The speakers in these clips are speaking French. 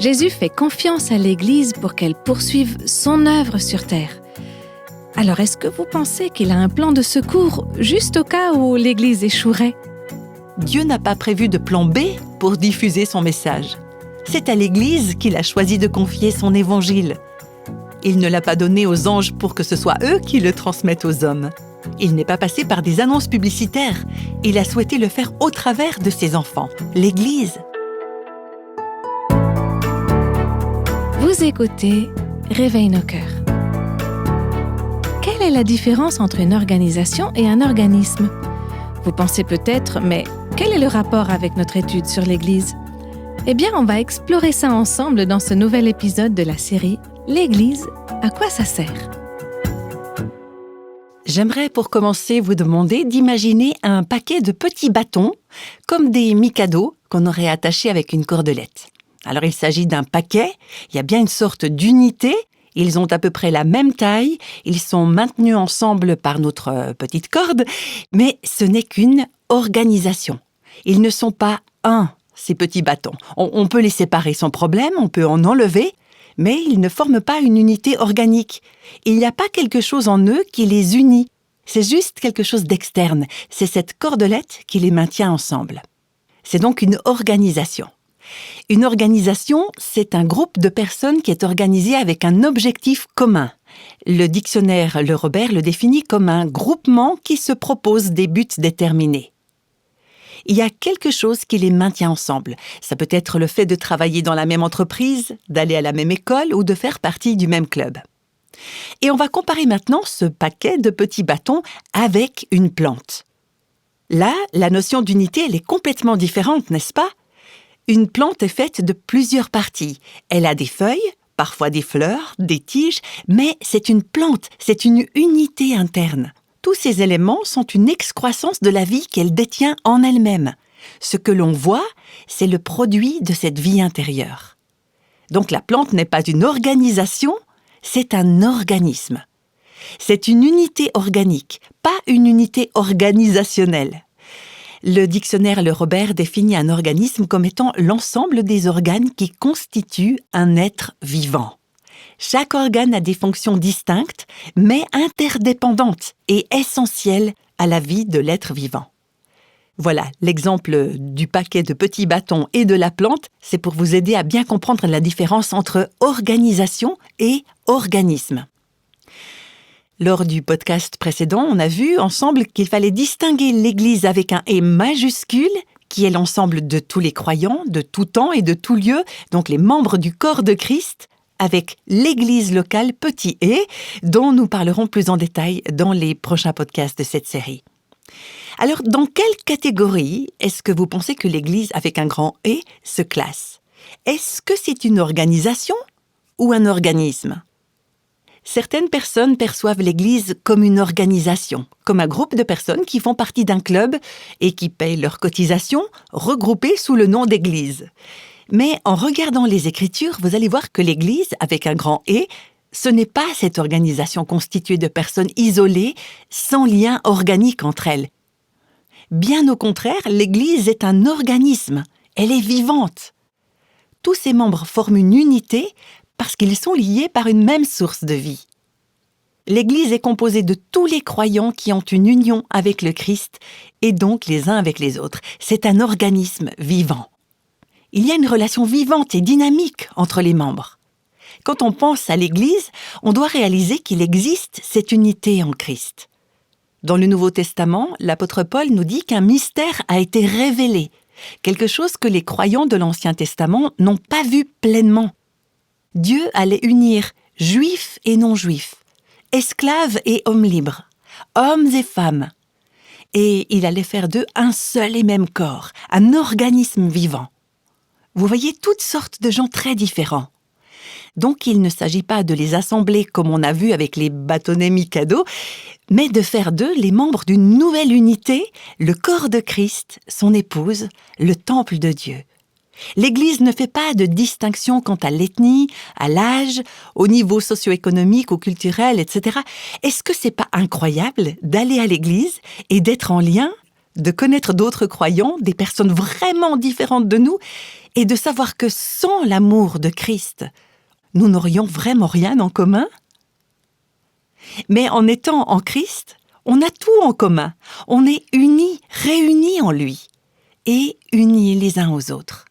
Jésus fait confiance à l'Église pour qu'elle poursuive son œuvre sur terre. Alors, est-ce que vous pensez qu'il a un plan de secours juste au cas où l'Église échouerait ? Dieu n'a pas prévu de plan B pour diffuser son message. C'est à l'Église qu'il a choisi de confier son évangile. Il ne l'a pas donné aux anges pour que ce soit eux qui le transmettent aux hommes. Il n'est pas passé par des annonces publicitaires. Il a souhaité le faire au travers de ses enfants, l'Église. Vous écoutez Réveille nos cœurs. Quelle est la différence entre une organisation et un organisme ? Vous pensez peut-être, mais quel est le rapport avec notre étude sur l'Église ? Eh bien, on va explorer ça ensemble dans ce nouvel épisode de la série « L'Église, à quoi ça sert ?» J'aimerais pour commencer vous demander d'imaginer un paquet de petits bâtons, comme des micados qu'on aurait attachés avec une cordelette. Alors il s'agit d'un paquet, il y a bien une sorte d'unité, ils ont à peu près la même taille, ils sont maintenus ensemble par notre petite corde, mais ce n'est qu'une organisation. Ils ne sont pas ces petits bâtons. On peut les séparer sans problème, on peut en enlever, mais ils ne forment pas une unité organique. Il n'y a pas quelque chose en eux qui les unit. C'est juste quelque chose d'externe. C'est cette cordelette qui les maintient ensemble. C'est donc une organisation. Une organisation, c'est un groupe de personnes qui est organisé avec un objectif commun. Le dictionnaire Le Robert le définit comme un groupement qui se propose des buts déterminés. Il y a quelque chose qui les maintient ensemble. Ça peut être le fait de travailler dans la même entreprise, d'aller à la même école ou de faire partie du même club. Et on va comparer maintenant ce paquet de petits bâtons avec une plante. Là, la notion d'unité, elle est complètement différente, n'est-ce pas ? Une plante est faite de plusieurs parties. Elle a des feuilles, parfois des fleurs, des tiges, mais c'est une plante, c'est une unité interne. Tous ces éléments sont une excroissance de la vie qu'elle détient en elle-même. Ce que l'on voit, c'est le produit de cette vie intérieure. Donc la plante n'est pas une organisation, c'est un organisme. C'est une unité organique, pas une unité organisationnelle. Le dictionnaire Le Robert définit un organisme comme étant l'ensemble des organes qui constituent un être vivant. Chaque organe a des fonctions distinctes, mais interdépendantes et essentielles à la vie de l'être vivant. Voilà, l'exemple du paquet de petits bâtons et de la plante, c'est pour vous aider à bien comprendre la différence entre organisation et organisme. Lors du podcast précédent, on a vu ensemble qu'il fallait distinguer l'Église avec un « E » majuscule, qui est l'ensemble de tous les croyants, de tout temps et de tout lieu, donc les membres du corps de Christ, avec l'Église locale petit « e », dont nous parlerons plus en détail dans les prochains podcasts de cette série. Alors, dans quelle catégorie est-ce que vous pensez que l'Église avec un grand « E » se classe ? Est-ce que c'est une organisation ou un organisme ? Certaines personnes perçoivent l'Église comme une organisation, comme un groupe de personnes qui font partie d'un club et qui payent leurs cotisations, regroupées sous le nom d'Église. Mais en regardant les Écritures, vous allez voir que l'Église, avec un grand « E », ce n'est pas cette organisation constituée de personnes isolées, sans lien organique entre elles. Bien au contraire, l'Église est un organisme, elle est vivante. Tous ses membres forment une unité parce qu'ils sont liés par une même source de vie. L'Église est composée de tous les croyants qui ont une union avec le Christ et donc les uns avec les autres. C'est un organisme vivant. Il y a une relation vivante et dynamique entre les membres. Quand on pense à l'Église, on doit réaliser qu'il existe cette unité en Christ. Dans le Nouveau Testament, l'apôtre Paul nous dit qu'un mystère a été révélé, quelque chose que les croyants de l'Ancien Testament n'ont pas vu pleinement. Dieu allait unir juifs et non-juifs, esclaves et hommes libres, hommes et femmes. Et il allait faire d'eux un seul et même corps, un organisme vivant. Vous voyez toutes sortes de gens très différents. Donc il ne s'agit pas de les assembler comme on a vu avec les bâtonnets Mikado, mais de faire d'eux les membres d'une nouvelle unité, le corps de Christ, son épouse, le temple de Dieu. L'Église ne fait pas de distinction quant à l'ethnie, à l'âge, au niveau socio-économique ou culturel, etc. Est-ce que c'est pas incroyable d'aller à l'Église et d'être en lien de connaître d'autres croyants, des personnes vraiment différentes de nous, et de savoir que sans l'amour de Christ, nous n'aurions vraiment rien en commun. Mais en étant en Christ, on a tout en commun. On est unis, réunis en lui, et unis les uns aux autres.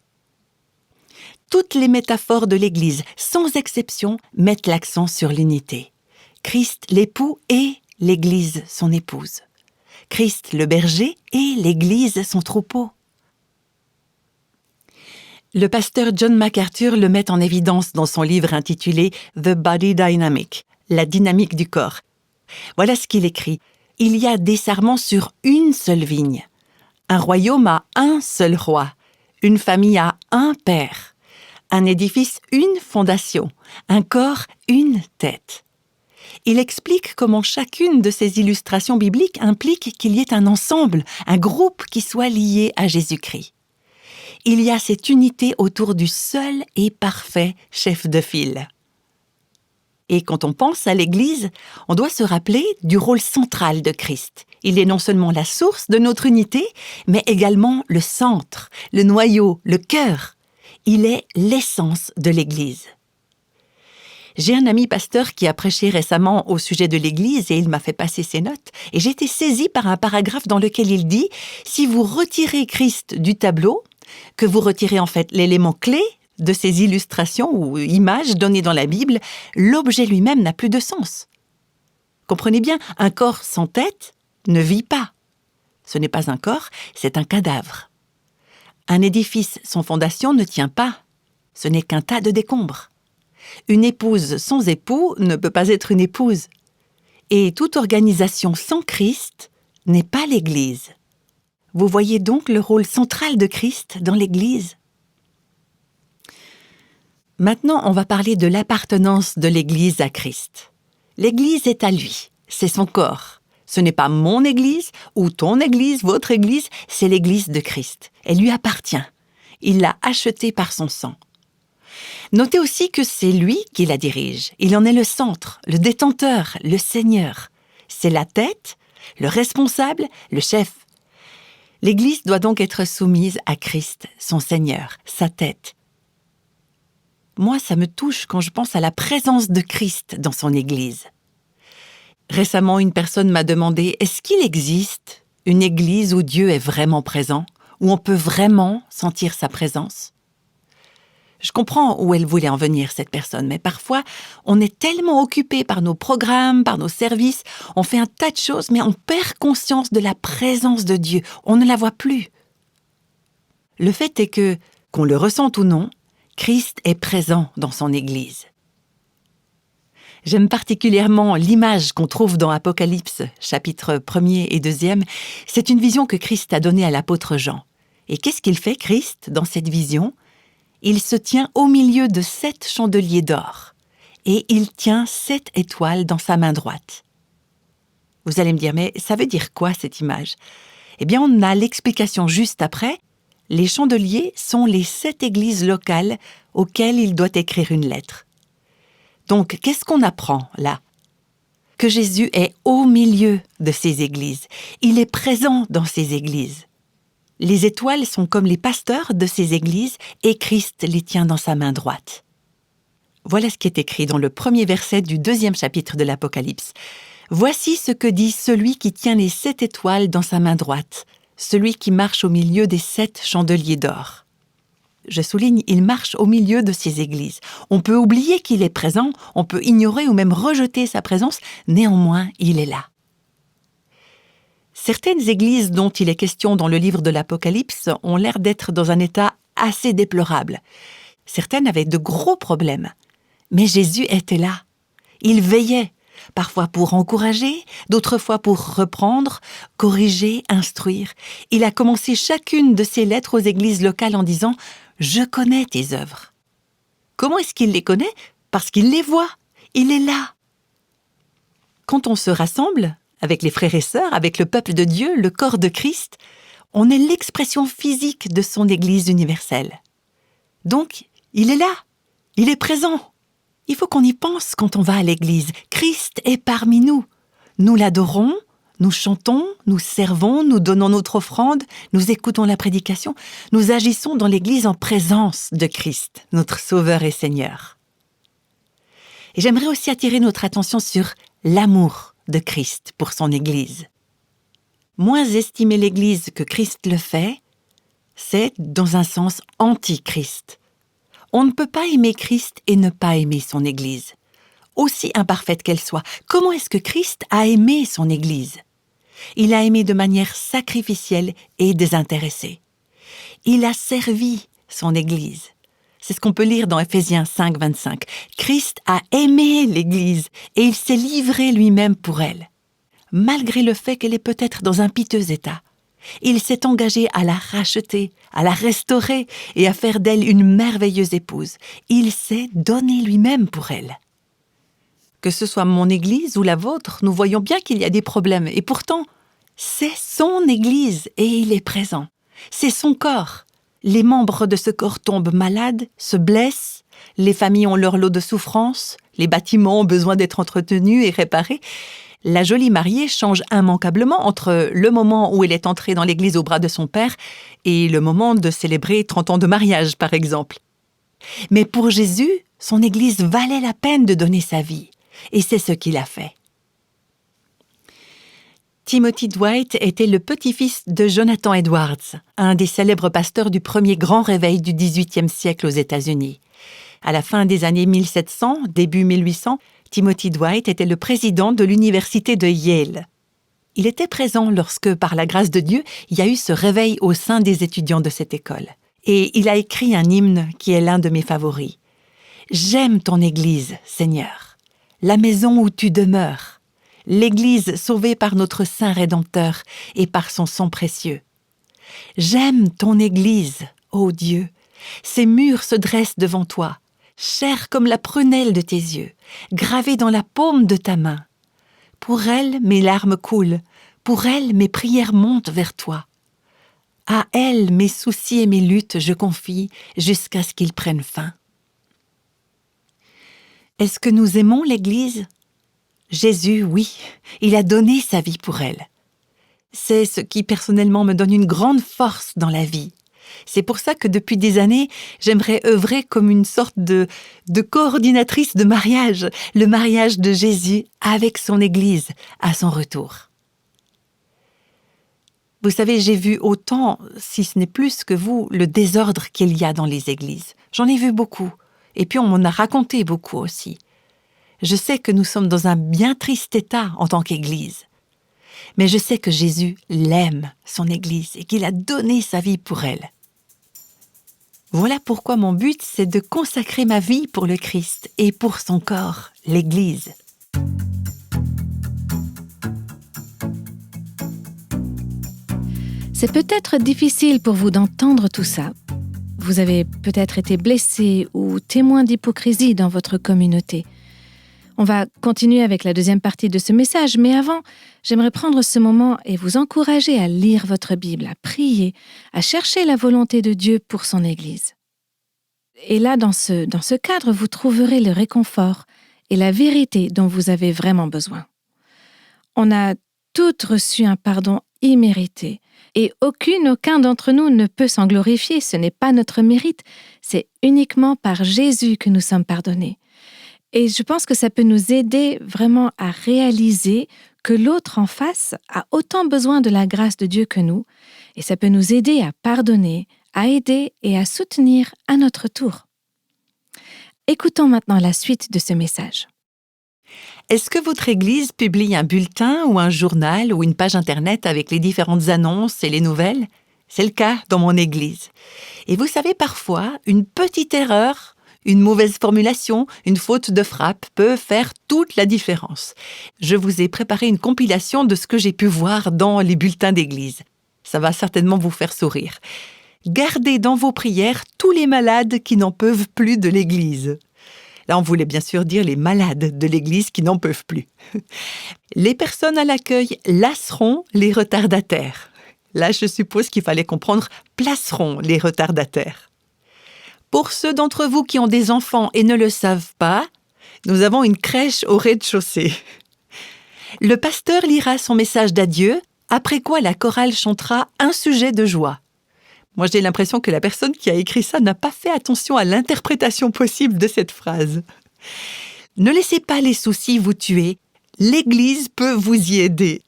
Toutes les métaphores de l'Église, sans exception, mettent l'accent sur l'unité. Christ l'époux et l'Église son épouse. Christ le berger et l'Église son troupeau. Le pasteur John MacArthur le met en évidence dans son livre intitulé « The Body Dynamic », la dynamique du corps. Voilà ce qu'il écrit. « Il y a des sarments sur une seule vigne. Un royaume a un seul roi. Une famille a un père. Un édifice, une fondation. Un corps, une tête. » Il explique comment chacune de ces illustrations bibliques implique qu'il y ait un ensemble, un groupe qui soit lié à Jésus-Christ. Il y a cette unité autour du seul et parfait chef de file. Et quand on pense à l'Église, on doit se rappeler du rôle central de Christ. Il est non seulement la source de notre unité, mais également le centre, le noyau, le cœur. Il est l'essence de l'Église. J'ai un ami pasteur qui a prêché récemment au sujet de l'Église et il m'a fait passer ses notes. Et j'ai été saisie par un paragraphe dans lequel il dit « Si vous retirez Christ du tableau, que vous retirez en fait l'élément clé de ces illustrations ou images données dans la Bible, l'objet lui-même n'a plus de sens. » Comprenez bien, un corps sans tête ne vit pas. Ce n'est pas un corps, c'est un cadavre. Un édifice sans fondation ne tient pas. Ce n'est qu'un tas de décombres. Une épouse sans époux ne peut pas être une épouse. Et toute organisation sans Christ n'est pas l'Église. Vous voyez donc le rôle central de Christ dans l'Église. Maintenant, on va parler de l'appartenance de l'Église à Christ. L'Église est à lui, c'est son corps. Ce n'est pas mon Église ou ton Église, votre Église, c'est l'Église de Christ. Elle lui appartient. Il l'a achetée par son sang. Notez aussi que c'est lui qui la dirige. Il en est le centre, le détenteur, le Seigneur. C'est la tête, le responsable, le chef. L'Église doit donc être soumise à Christ, son Seigneur, sa tête. Moi, ça me touche quand je pense à la présence de Christ dans son Église. Récemment, une personne m'a demandé « Est-ce qu'il existe une Église où Dieu est vraiment présent, où on peut vraiment sentir sa présence ?» Je comprends où elle voulait en venir, cette personne, mais parfois, on est tellement occupé par nos programmes, par nos services, on fait un tas de choses, mais on perd conscience de la présence de Dieu. On ne la voit plus. Le fait est que, qu'on le ressente ou non, Christ est présent dans son Église. J'aime particulièrement l'image qu'on trouve dans Apocalypse, chapitres 1er et 2e. C'est une vision que Christ a donnée à l'apôtre Jean. Et qu'est-ce qu'il fait, Christ, dans cette vision ? Il se tient au milieu de 7 chandeliers d'or et il tient 7 étoiles dans sa main droite. Vous allez me dire, mais ça veut dire quoi cette image ? Eh bien, on a l'explication juste après. Les chandeliers sont les 7 églises locales auxquelles il doit écrire une lettre. Donc, qu'est-ce qu'on apprend là ? Que Jésus est au milieu de ces églises. Il est présent dans ces églises. Les étoiles sont comme les pasteurs de ces églises et Christ les tient dans sa main droite. Voilà ce qui est écrit dans le premier verset du 2e chapitre de l'Apocalypse. « Voici ce que dit celui qui tient les 7 étoiles dans sa main droite, celui qui marche au milieu des 7 chandeliers d'or. » Je souligne, il marche au milieu de ces églises. On peut oublier qu'il est présent, on peut ignorer ou même rejeter sa présence, néanmoins, il est là. Certaines églises dont il est question dans le livre de l'Apocalypse ont l'air d'être dans un état assez déplorable. Certaines avaient de gros problèmes. Mais Jésus était là. Il veillait, parfois pour encourager, d'autres fois pour reprendre, corriger, instruire. Il a commencé chacune de ses lettres aux églises locales en disant « Je connais tes œuvres ». Comment est-ce qu'il les connaît ? Parce qu'il les voit. Il est là. Quand on se rassemble, avec les frères et sœurs, avec le peuple de Dieu, le corps de Christ, on est l'expression physique de son Église universelle. Donc, il est là, il est présent. Il faut qu'on y pense quand on va à l'Église. Christ est parmi nous. Nous l'adorons, Nous chantons, nous servons, nous donnons notre offrande, nous écoutons la prédication, nous agissons dans l'Église en présence de Christ, notre Sauveur et Seigneur. Et j'aimerais aussi attirer notre attention sur l'amour de Christ pour son Église. Moins estimer l'Église que Christ le fait, c'est dans un sens anti-Christ. On ne peut pas aimer Christ et ne pas aimer son Église. Aussi imparfaite qu'elle soit, comment est-ce que Christ a aimé son Église ? Il a aimé de manière sacrificielle et désintéressée. Il a servi son Église. C'est ce qu'on peut lire dans Éphésiens 5, 25. Christ a aimé l'Église et il s'est livré lui-même pour elle. Malgré le fait qu'elle est peut-être dans un piteux état, il s'est engagé à la racheter, à la restaurer et à faire d'elle une merveilleuse épouse. Il s'est donné lui-même pour elle. Que ce soit mon Église ou la vôtre, nous voyons bien qu'il y a des problèmes. Et pourtant, c'est son Église et il est présent. C'est son corps. Les membres de ce corps tombent malades, se blessent, les familles ont leur lot de souffrances, les bâtiments ont besoin d'être entretenus et réparés. La jolie mariée change immanquablement entre le moment où elle est entrée dans l'église au bras de son père et le moment de célébrer 30 ans de mariage, par exemple. Mais pour Jésus, son église valait la peine de donner sa vie, et c'est ce qu'il a fait. Timothy Dwight était le petit-fils de Jonathan Edwards, un des célèbres pasteurs du premier grand réveil du XVIIIe siècle aux États-Unis. À la fin des années 1700, début 1800, Timothy Dwight était le président de l'université de Yale. Il était présent lorsque, par la grâce de Dieu, il y a eu ce réveil au sein des étudiants de cette école. Et il a écrit un hymne qui est l'un de mes favoris. « J'aime ton Église, Seigneur, la maison où tu demeures, l'Église sauvée par notre Saint Rédempteur et par son sang précieux. J'aime ton Église, ô Dieu, ses murs se dressent devant toi, chère comme la prunelle de tes yeux, gravée dans la paume de ta main. Pour elle, mes larmes coulent, pour elle, mes prières montent vers toi. À elle, mes soucis et mes luttes, je confie jusqu'à ce qu'ils prennent fin. » Est-ce que nous aimons l'Église ? Jésus, oui, il a donné sa vie pour elle. C'est ce qui personnellement me donne une grande force dans la vie. C'est pour ça que depuis des années, j'aimerais œuvrer comme une sorte de coordinatrice de mariage, le mariage de Jésus avec son Église à son retour. Vous savez, j'ai vu autant, si ce n'est plus que vous, le désordre qu'il y a dans les églises. J'en ai vu beaucoup, et puis on m'en a raconté beaucoup aussi. Je sais que nous sommes dans un bien triste état en tant qu'Église. Mais je sais que Jésus l'aime, son Église, et qu'il a donné sa vie pour elle. Voilà pourquoi mon but, c'est de consacrer ma vie pour le Christ et pour son corps, l'Église. C'est peut-être difficile pour vous d'entendre tout ça. Vous avez peut-être été blessé ou témoin d'hypocrisie dans votre communauté. On va continuer avec la deuxième partie de ce message, mais avant, j'aimerais prendre ce moment et vous encourager à lire votre Bible, à prier, à chercher la volonté de Dieu pour son Église. Et là, dans ce cadre, vous trouverez le réconfort et la vérité dont vous avez vraiment besoin. On a toutes reçu un pardon immérité et aucun d'entre nous ne peut s'en glorifier. Ce n'est pas notre mérite, c'est uniquement par Jésus que nous sommes pardonnés. Et je pense que ça peut nous aider vraiment à réaliser que l'autre en face a autant besoin de la grâce de Dieu que nous, et ça peut nous aider à pardonner, à aider et à soutenir à notre tour. Écoutons maintenant la suite de ce message. Est-ce que votre Église publie un bulletin ou un journal ou une page Internet avec les différentes annonces et les nouvelles ? C'est le cas dans mon Église. Et vous savez, parfois, une petite erreur, une mauvaise formulation, une faute de frappe peut faire toute la différence. Je vous ai préparé une compilation de ce que j'ai pu voir dans les bulletins d'église. Ça va certainement vous faire sourire. Gardez dans vos prières tous les malades qui n'en peuvent plus de l'église. Là, on voulait bien sûr dire les malades de l'église qui n'en peuvent plus. Les personnes à l'accueil lasseront les retardataires. Là, je suppose qu'il fallait comprendre placeront les retardataires. Pour ceux d'entre vous qui ont des enfants et ne le savent pas, nous avons une crèche au rez-de-chaussée. Le pasteur lira son message d'adieu, après quoi la chorale chantera un sujet de joie. Moi, j'ai l'impression que la personne qui a écrit ça n'a pas fait attention à l'interprétation possible de cette phrase. Ne laissez pas les soucis vous tuer. L'Église peut vous y aider.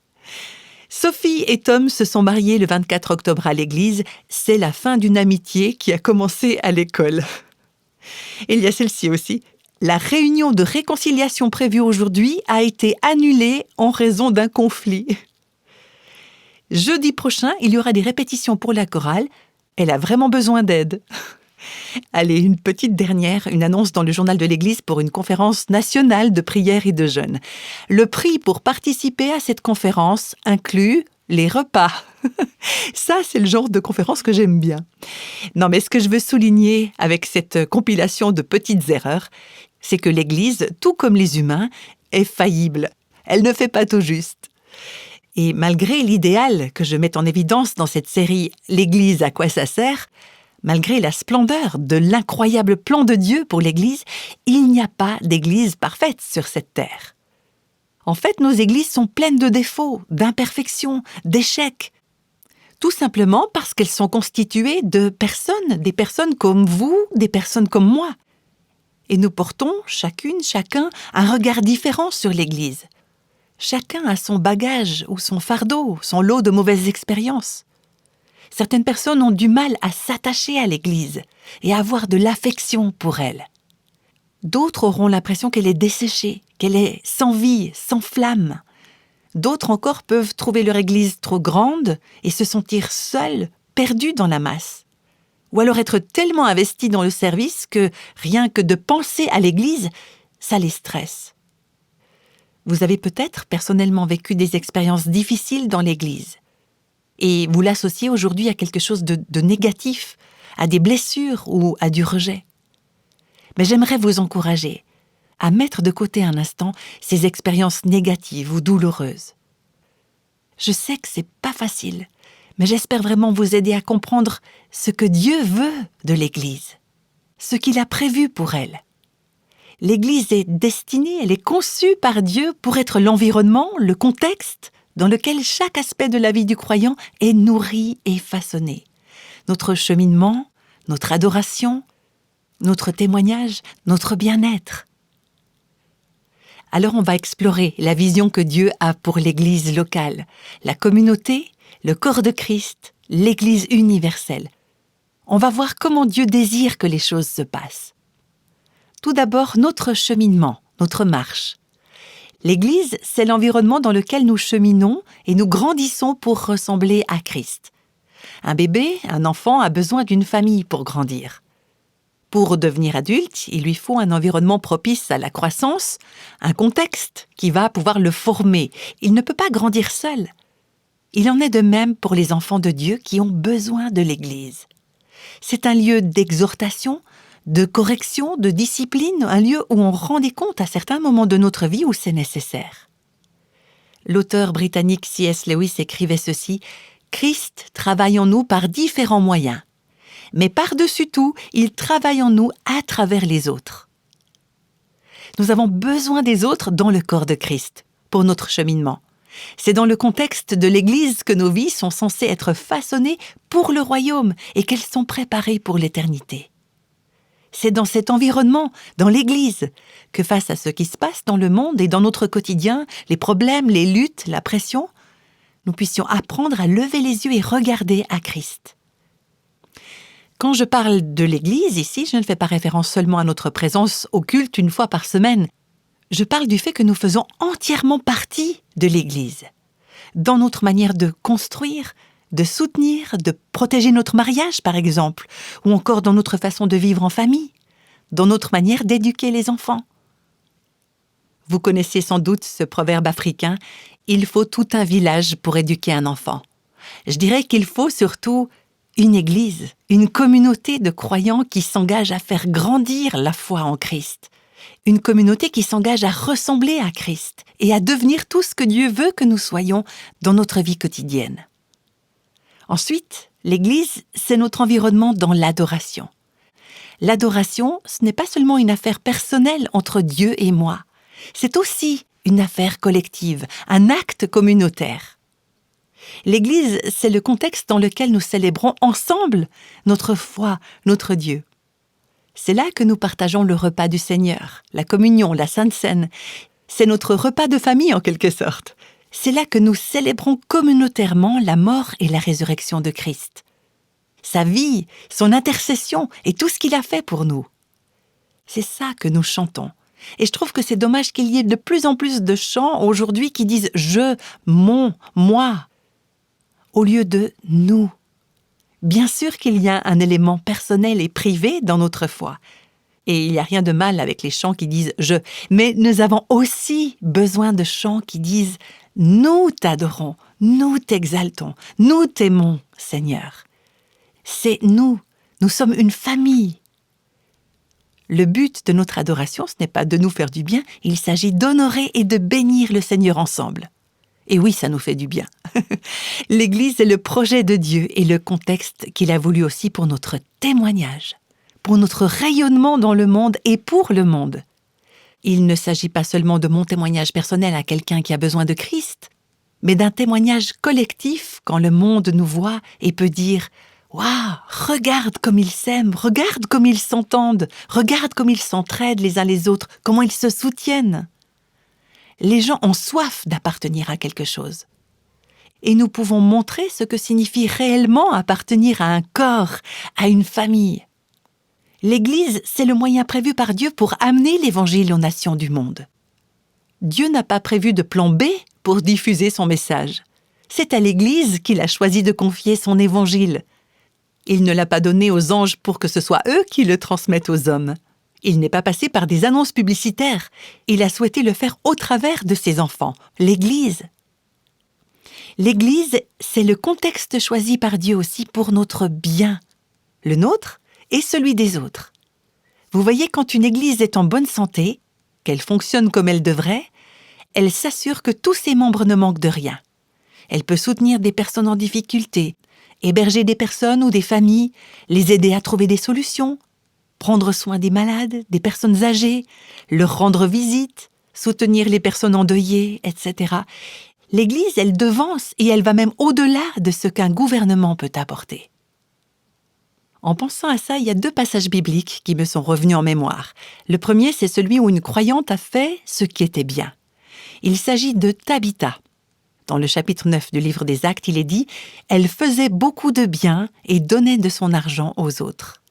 Sophie et Tom se sont mariés le 24 octobre à l'église. C'est la fin d'une amitié qui a commencé à l'école. Et il y a celle-ci aussi. La réunion de réconciliation prévue aujourd'hui a été annulée en raison d'un conflit. Jeudi prochain, il y aura des répétitions pour la chorale. Elle a vraiment besoin d'aide. Allez, une petite dernière, une annonce dans le journal de l'Église pour une conférence nationale de prière et de jeûne. Le prix pour participer à cette conférence inclut les repas. Ça, c'est le genre de conférence que j'aime bien. Non, mais ce que je veux souligner avec cette compilation de petites erreurs, c'est que l'Église, tout comme les humains, est faillible. Elle ne fait pas tout juste. Et malgré l'idéal que je mets en évidence dans cette série « L'Église, à quoi ça sert ?», malgré la splendeur de l'incroyable plan de Dieu pour l'Église, il n'y a pas d'Église parfaite sur cette terre. En fait, nos églises sont pleines de défauts, d'imperfections, d'échecs. Tout simplement parce qu'elles sont constituées de personnes, des personnes comme vous, des personnes comme moi. Et nous portons, chacune, chacun, un regard différent sur l'Église. Chacun a son bagage ou son fardeau, son lot de mauvaises expériences. Certaines personnes ont du mal à s'attacher à l'Église et à avoir de l'affection pour elle. D'autres auront l'impression qu'elle est desséchée, qu'elle est sans vie, sans flamme. D'autres encore peuvent trouver leur Église trop grande et se sentir seuls, perdus dans la masse. Ou alors être tellement investis dans le service que rien que de penser à l'Église, ça les stresse. Vous avez peut-être personnellement vécu des expériences difficiles dans l'Église. Et vous l'associez aujourd'hui à quelque chose de négatif, à des blessures ou à du rejet. Mais j'aimerais vous encourager à mettre de côté un instant ces expériences négatives ou douloureuses. Je sais que c'est pas facile, mais j'espère vraiment vous aider à comprendre ce que Dieu veut de l'Église, ce qu'il a prévu pour elle. L'Église est destinée, elle est conçue par Dieu pour être l'environnement, le contexte dans lequel chaque aspect de la vie du croyant est nourri et façonné. Notre cheminement, notre adoration, notre témoignage, notre bien-être. Alors on va explorer la vision que Dieu a pour l'Église locale, la communauté, le corps de Christ, l'Église universelle. On va voir comment Dieu désire que les choses se passent. Tout d'abord, notre cheminement, notre marche. L'Église, c'est l'environnement dans lequel nous cheminons et nous grandissons pour ressembler à Christ. Un bébé, un enfant a besoin d'une famille pour grandir. Pour devenir adulte, il lui faut un environnement propice à la croissance, un contexte qui va pouvoir le former. Il ne peut pas grandir seul. Il en est de même pour les enfants de Dieu qui ont besoin de l'Église. C'est un lieu d'exhortation, de correction, de discipline, un lieu où on rend des comptes à certains moments de notre vie où c'est nécessaire. L'auteur britannique C.S. Lewis écrivait ceci : « Christ travaille en nous par différents moyens, mais par-dessus tout, il travaille en nous à travers les autres. » Nous avons besoin des autres dans le corps de Christ, pour notre cheminement. C'est dans le contexte de l'Église que nos vies sont censées être façonnées pour le royaume et qu'elles sont préparées pour l'éternité. C'est dans cet environnement, dans l'Église, que face à ce qui se passe dans le monde et dans notre quotidien, les problèmes, les luttes, la pression, nous puissions apprendre à lever les yeux et regarder à Christ. Quand je parle de l'Église ici, je ne fais pas référence seulement à notre présence au culte une fois par semaine. Je parle du fait que nous faisons entièrement partie de l'Église, dans notre manière de construire, de soutenir, de protéger notre mariage, par exemple, ou encore dans notre façon de vivre en famille, dans notre manière d'éduquer les enfants. Vous connaissez sans doute ce proverbe africain « Il faut tout un village pour éduquer un enfant ». Je dirais qu'il faut surtout une église, une communauté de croyants qui s'engagent à faire grandir la foi en Christ, une communauté qui s'engage à ressembler à Christ et à devenir tout ce que Dieu veut que nous soyons dans notre vie quotidienne. Ensuite, l'Église, c'est notre environnement dans l'adoration. L'adoration, ce n'est pas seulement une affaire personnelle entre Dieu et moi, c'est aussi une affaire collective, un acte communautaire. L'Église, c'est le contexte dans lequel nous célébrons ensemble notre foi, notre Dieu. C'est là que nous partageons le repas du Seigneur, la communion, la Sainte Seine. C'est notre repas de famille en quelque sorte. C'est là que nous célébrons communautairement la mort et la résurrection de Christ. Sa vie, son intercession et tout ce qu'il a fait pour nous. C'est ça que nous chantons. Et je trouve que c'est dommage qu'il y ait de plus en plus de chants aujourd'hui qui disent « je »,« mon »,« moi », au lieu de « nous ». Bien sûr qu'il y a un élément personnel et privé dans notre foi. Et il n'y a rien de mal avec les chants qui disent « je ». Mais nous avons aussi besoin de chants qui disent « nous t'adorons, nous t'exaltons, nous t'aimons, Seigneur ». C'est nous sommes une famille. Le but de notre adoration, ce n'est pas de nous faire du bien, il s'agit d'honorer et de bénir le Seigneur ensemble. Et oui, ça nous fait du bien. L'Église est le projet de Dieu et le contexte qu'il a voulu aussi pour notre témoignage, pour notre rayonnement dans le monde et pour le monde. Il ne s'agit pas seulement de mon témoignage personnel à quelqu'un qui a besoin de Christ, mais d'un témoignage collectif quand le monde nous voit et peut dire « Waouh, regarde comme ils s'aiment, regarde comme ils s'entendent, regarde comme ils s'entraident les uns les autres, comment ils se soutiennent. » Les gens ont soif d'appartenir à quelque chose. Et nous pouvons montrer ce que signifie réellement appartenir à un corps, à une famille. L'Église, c'est le moyen prévu par Dieu pour amener l'Évangile aux nations du monde. Dieu n'a pas prévu de plan B pour diffuser son message. C'est à l'Église qu'il a choisi de confier son Évangile. Il ne l'a pas donné aux anges pour que ce soit eux qui le transmettent aux hommes. Il n'est pas passé par des annonces publicitaires. Il a souhaité le faire au travers de ses enfants, l'Église. L'Église, c'est le contexte choisi par Dieu aussi pour notre bien, le nôtre et celui des autres. Vous voyez, quand une Église est en bonne santé, qu'elle fonctionne comme elle devrait, elle s'assure que tous ses membres ne manquent de rien. Elle peut soutenir des personnes en difficulté, héberger des personnes ou des familles, les aider à trouver des solutions, prendre soin des malades, des personnes âgées, leur rendre visite, soutenir les personnes endeuillées, etc. L'Église, elle devance et elle va même au-delà de ce qu'un gouvernement peut apporter. En pensant à ça, il y a 2 passages bibliques qui me sont revenus en mémoire. Le premier, c'est celui où une croyante a fait ce qui était bien. Il s'agit de Tabitha. Dans le chapitre 9 du livre des Actes, il est dit « Elle faisait beaucoup de bien et donnait de son argent aux autres ».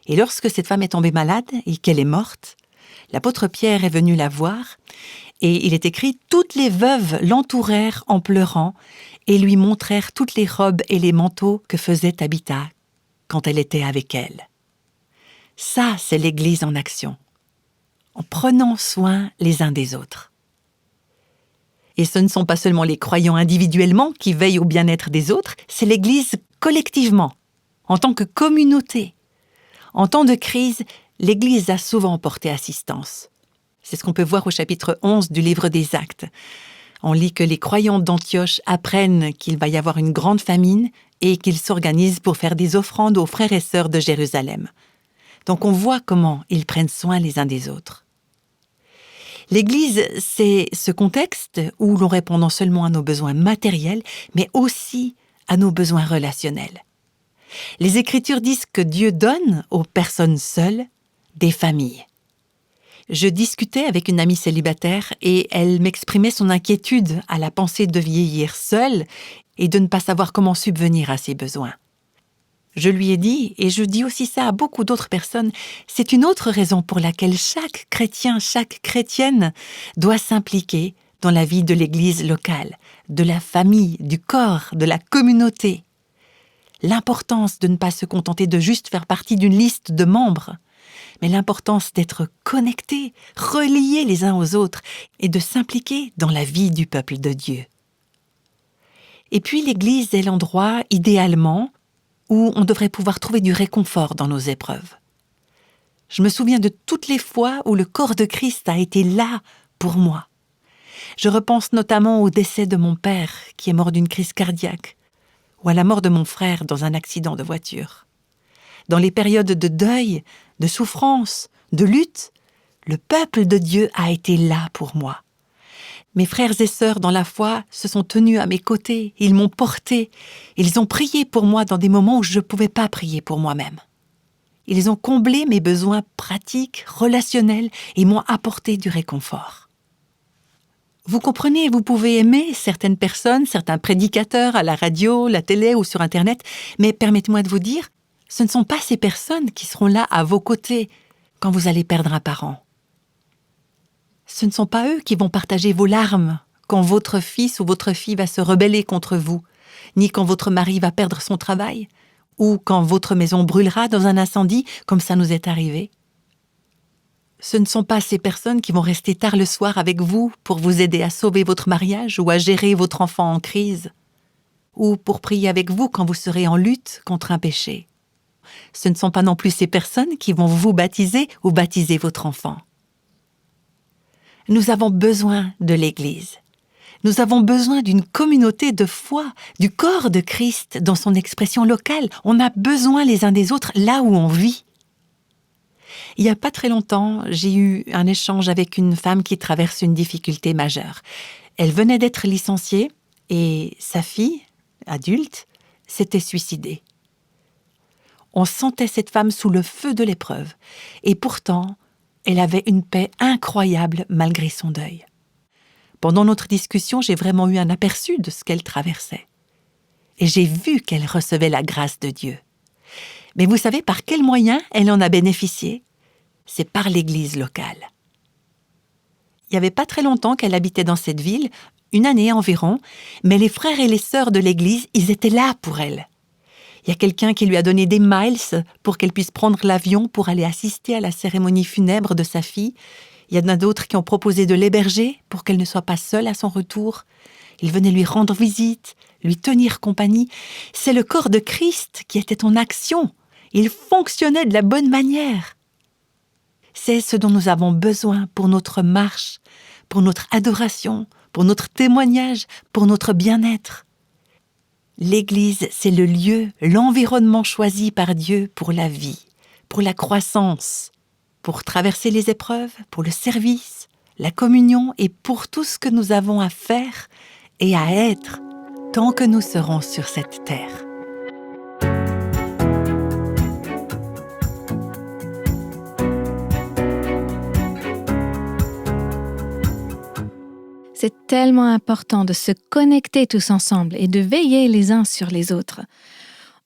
Et lorsque cette femme est tombée malade et qu'elle est morte, l'apôtre Pierre est venu la voir et il est écrit « Toutes les veuves l'entourèrent en pleurant et lui montrèrent toutes les robes et les manteaux que faisait Tabitha quand elle était avec elle. » Ça, c'est l'Église en action, en prenant soin les uns des autres. Et ce ne sont pas seulement les croyants individuellement qui veillent au bien-être des autres, c'est l'Église collectivement, en tant que communauté. En temps de crise, l'Église a souvent porté assistance. C'est ce qu'on peut voir au chapitre 11 du livre des Actes. On lit que les croyants d'Antioche apprennent qu'il va y avoir une grande famine et qu'ils s'organisent pour faire des offrandes aux frères et sœurs de Jérusalem. Donc on voit comment ils prennent soin les uns des autres. L'Église, c'est ce contexte où l'on répond non seulement à nos besoins matériels, mais aussi à nos besoins relationnels. Les Écritures disent que Dieu donne aux personnes seules des familles. Je discutais avec une amie célibataire et elle m'exprimait son inquiétude à la pensée de vieillir seule et de ne pas savoir comment subvenir à ses besoins. Je lui ai dit, et je dis aussi ça à beaucoup d'autres personnes, c'est une autre raison pour laquelle chaque chrétien, chaque chrétienne doit s'impliquer dans la vie de l'Église locale, de la famille, du corps, de la communauté. L'importance de ne pas se contenter de juste faire partie d'une liste de membres, mais l'importance d'être connectés, reliés les uns aux autres et de s'impliquer dans la vie du peuple de Dieu. Et puis l'Église est l'endroit, idéalement, où on devrait pouvoir trouver du réconfort dans nos épreuves. Je me souviens de toutes les fois où le corps de Christ a été là pour moi. Je repense notamment au décès de mon père, qui est mort d'une crise cardiaque, ou à la mort de mon frère dans un accident de voiture. Dans les périodes de deuil, de souffrance, de lutte, le peuple de Dieu a été là pour moi. Mes frères et sœurs dans la foi se sont tenus à mes côtés, ils m'ont porté, ils ont prié pour moi dans des moments où je ne pouvais pas prier pour moi-même. Ils ont comblé mes besoins pratiques, relationnels et m'ont apporté du réconfort. Vous comprenez, vous pouvez aimer certaines personnes, certains prédicateurs à la radio, la télé ou sur Internet, mais permettez-moi de vous dire, ce ne sont pas ces personnes qui seront là à vos côtés quand vous allez perdre un parent. Ce ne sont pas eux qui vont partager vos larmes quand votre fils ou votre fille va se rebeller contre vous, ni quand votre mari va perdre son travail, ou quand votre maison brûlera dans un incendie, comme ça nous est arrivé. Ce ne sont pas ces personnes qui vont rester tard le soir avec vous pour vous aider à sauver votre mariage ou à gérer votre enfant en crise, ou pour prier avec vous quand vous serez en lutte contre un péché. Ce ne sont pas non plus ces personnes qui vont vous baptiser ou baptiser votre enfant. Nous avons besoin de l'Église. Nous avons besoin d'une communauté de foi, du corps de Christ dans son expression locale. On a besoin les uns des autres là où on vit. Il n'y a pas très longtemps, j'ai eu un échange avec une femme qui traverse une difficulté majeure. Elle venait d'être licenciée et sa fille, adulte, s'était suicidée. On sentait cette femme sous le feu de l'épreuve et pourtant, elle avait une paix incroyable malgré son deuil. Pendant notre discussion, j'ai vraiment eu un aperçu de ce qu'elle traversait. Et j'ai vu qu'elle recevait la grâce de Dieu. Mais vous savez par quel moyen elle en a bénéficié ? C'est par l'Église locale. Il n'y avait pas très longtemps qu'elle habitait dans cette ville, une année environ, mais les frères et les sœurs de l'Église, ils étaient là pour elle. Il y a quelqu'un qui lui a donné des miles pour qu'elle puisse prendre l'avion pour aller assister à la cérémonie funèbre de sa fille. Il y en a d'autres qui ont proposé de l'héberger pour qu'elle ne soit pas seule à son retour. Ils venaient lui rendre visite, lui tenir compagnie. C'est le corps de Christ qui était en action. Il fonctionnait de la bonne manière. C'est ce dont nous avons besoin pour notre marche, pour notre adoration, pour notre témoignage, pour notre bien-être. L'Église, c'est le lieu, l'environnement choisi par Dieu pour la vie, pour la croissance, pour traverser les épreuves, pour le service, la communion et pour tout ce que nous avons à faire et à être tant que nous serons sur cette terre. C'est tellement important de se connecter tous ensemble et de veiller les uns sur les autres.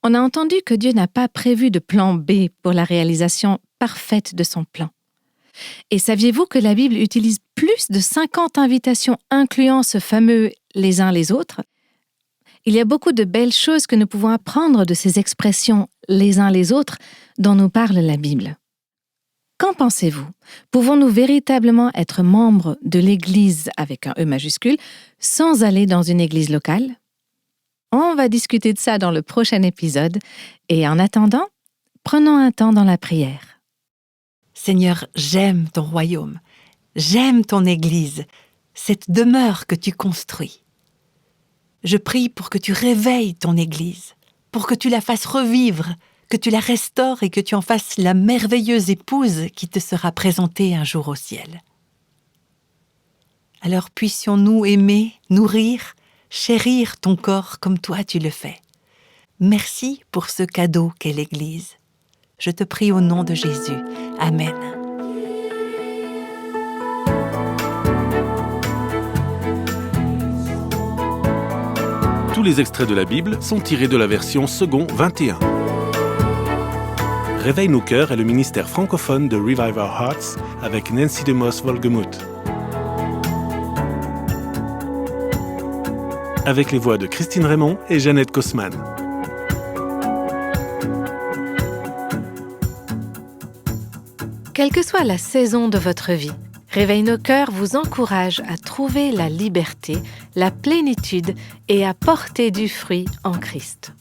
On a entendu que Dieu n'a pas prévu de plan B pour la réalisation parfaite de son plan. Et saviez-vous que la Bible utilise plus de 50 invitations incluant ce fameux « les uns les autres » ? Il y a beaucoup de belles choses que nous pouvons apprendre de ces expressions « les uns les autres » dont nous parle la Bible. Qu'en pensez-vous ? Pouvons-nous véritablement être membres de l'Église avec un E majuscule sans aller dans une église locale ? On va discuter de ça dans le prochain épisode et en attendant, prenons un temps dans la prière. Seigneur, j'aime ton royaume, j'aime ton Église, cette demeure que tu construis. Je prie pour que tu réveilles ton Église, pour que tu la fasses revivre, que tu la restaures et que tu en fasses la merveilleuse épouse qui te sera présentée un jour au ciel. Alors puissions-nous aimer, nourrir, chérir ton corps comme toi tu le fais. Merci pour ce cadeau qu'est l'Église. Je te prie au nom de Jésus. Amen. Tous les extraits de la Bible sont tirés de la version second 21. Réveille nos cœurs est le ministère francophone de Revive Our Hearts avec Nancy DeMoss Wolgemuth. Avec les voix de Christine Raymond et Jeannette Kosman. Quelle que soit la saison de votre vie, Réveille nos cœurs vous encourage à trouver la liberté, la plénitude et à porter du fruit en Christ.